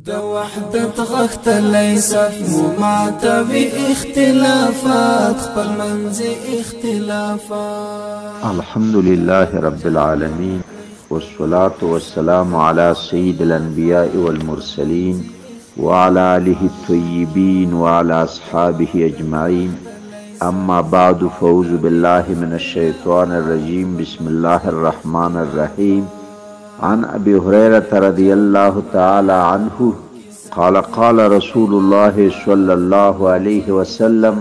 د وحدت غختلی صف مماتوي اختلافات خپل منځي اختلافات. الحمد لله رب العالمين والصلاة والسلام على سيد الأنبياء والمرسلين وعلى آله الطيبين وعلى أصحابه أجمعين. أما بعد فأعوذ بالله من الشيطان الرجيم. بسم الله الرحمن الرحيم. عن أبي هريرة رضي الله تعالى عنه قال قال رسول الله صلى الله عليه وسلم: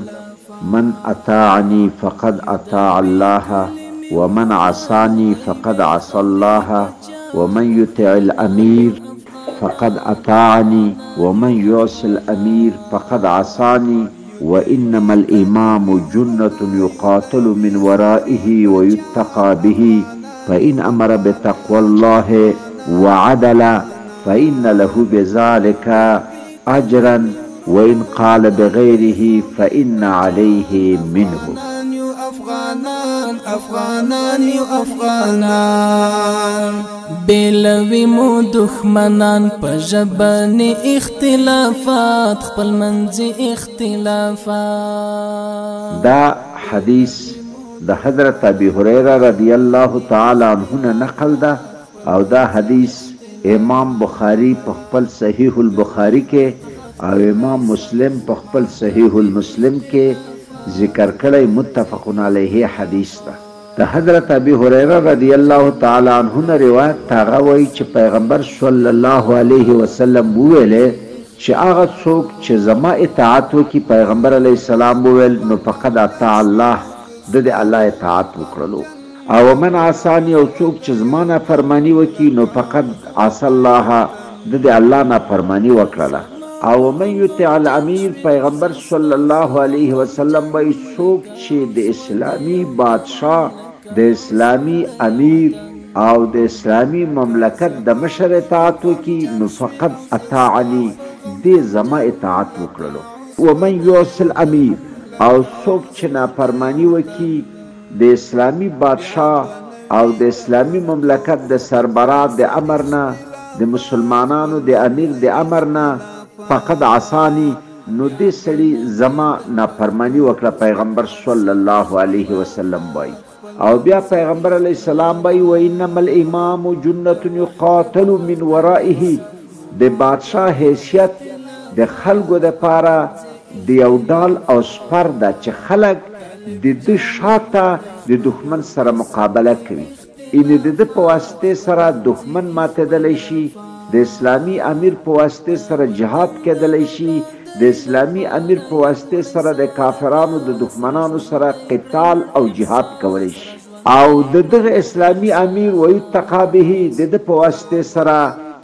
من أطاعني فقد أطاع الله ومن عصاني فقد عصى الله ومن يطع الأمير فقد أطاعني ومن يعص الأمير فقد عصاني وإنما الإمام جنة يقاتل من ورائه ويتقى به فإن أمر بتقوى الله وعدل فإن له بذلك أجرا وإن قال بغيره فإن عليه منه. افغانان بلوی مو دښمنان په ژبني اختلافات خپل منځي اختلافات. دا حدیث د حضرت ابي هريره رضی الله تعالی عنه نقل ده او دا حدیث امام بخاری په خپل صحیح البخاری کې او امام مسلم په خپل صحیح المسلم کې ذکر کړی متفقون علیه حدیث ده. د حضرت ابي هريره رضی الله تعالی عنه روایت هغه وایي چې پیغمبر صلی الله علیه وسلم وویل چې هغه څوک چې زما اطاعت وکړي، پیغمبر علیه السلام وویل، نو فقد اطاع الله، د الله اطاعت وکړلو. او من عصاني، او څوک چې زما نافرماني وکړي نو فقد عصى الله، د الله نافرماني وکړله. او من يطع الامیر، پیغمبر صلی الله علیه وسلم وایي څوک چې د اسلامي بادشاه، د اسلامي امیر او د اسلامي مملکت د مشر اطاعت وکړي نو فقد اطاعني، د زما اطاعت وکړلو. ومن يعص الامیر، او څوک چې نافرماني وکړي د اسلامي بادشاه او د اسلامي مملکت د سربراہ د امر نه، د مسلمانانو د امیر د امر نه، فقد عصانی، نو دې سړي زما نافرماني وکړه، پیغمبر صلی الله علیه وسلم وایي. او بیا پیغمبر علیه السلام وایي: وانما الامام جنة یقاتل من ورائه، د بادشاه حیثیت د خلکو دپاره د یو ډال او سپر ده چې خلک د ده شاته د دښمن سره مقابله کوي. یعنې د ده په واسطې سره دښمن ماتېدلی شي، د اسلامي امیر په واسطې سره جهاد کېدلی شي، د اسلامي امیر په واسطې سره د کافرانو د دښمنانو سره قتال او جهاد کولی شي. او د دغه اسلامي امیر ویتقی به، د ده په واسطې سره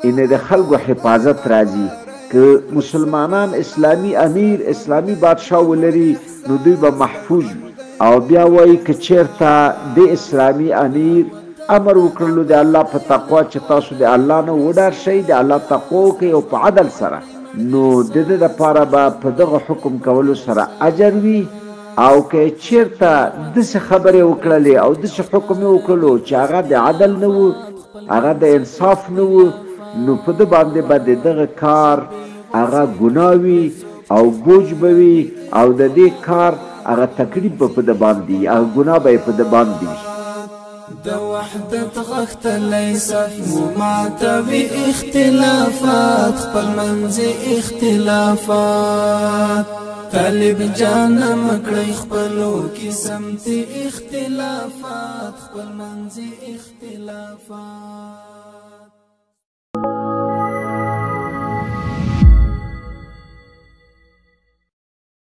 یعنې د خلکو حفاظت راځي. که مسلمانان اسلامي امیر، اسلامي بادشاه ولري نو دوی به محفوظ وي. او بیا وایي که چېرته د اسلامي امیر امر وکړلو د الله په تقوا چې تاسو د الله نه وډار شئ، د الله تقوا وکړئ او په عدل سره، نو د ده دپاره به په دغه حکم کولو سره اجر وي. او که چېرته داسې خبرې وکړلې او داسې حکم یې وکړلو چې هغه د عدل نه و، هغه د انصاف نه و، نو په ده باندې به د دغه کار هغه ګناه وي او بوج به وي، او د دې کار هغه تکلیف به په ده باندې وي، هغه ګناه به یې په ده باندې وي. د وحدت غختلی صف مماتوي اختلافات خپل منځي اختلافات. طالب جانم کړئ خپلو کې سمتي اختلافات خپل منځي اختلافات.